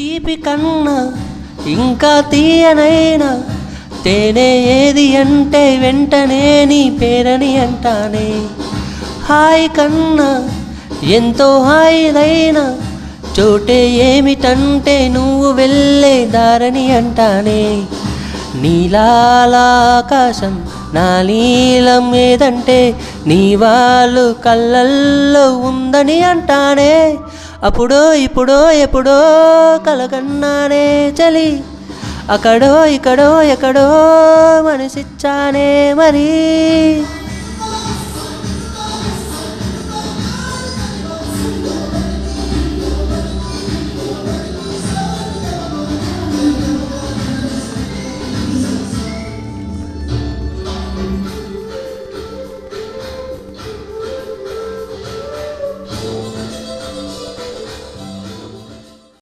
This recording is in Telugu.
తీపి కన్నా ఇంకా తీయనైనా తేనె ఏది అంటే వెంటనే నీ పేరని అంటానే. హాయ్ కన్నా ఎంతో హాయిదైనా చోటే ఏమిటంటే నువ్వు వెళ్ళే దారని అంటానే. నీలాకాశం నా నీలం ఏదంటే నీ వాళ్ళు కళ్ళల్లో ఉందని అంటానే. అప్పుడో ఇప్పుడో ఎప్పుడో కలగన్నానే చలి, అక్కడో ఇక్కడో ఎక్కడో మనసిచ్చానే మరి.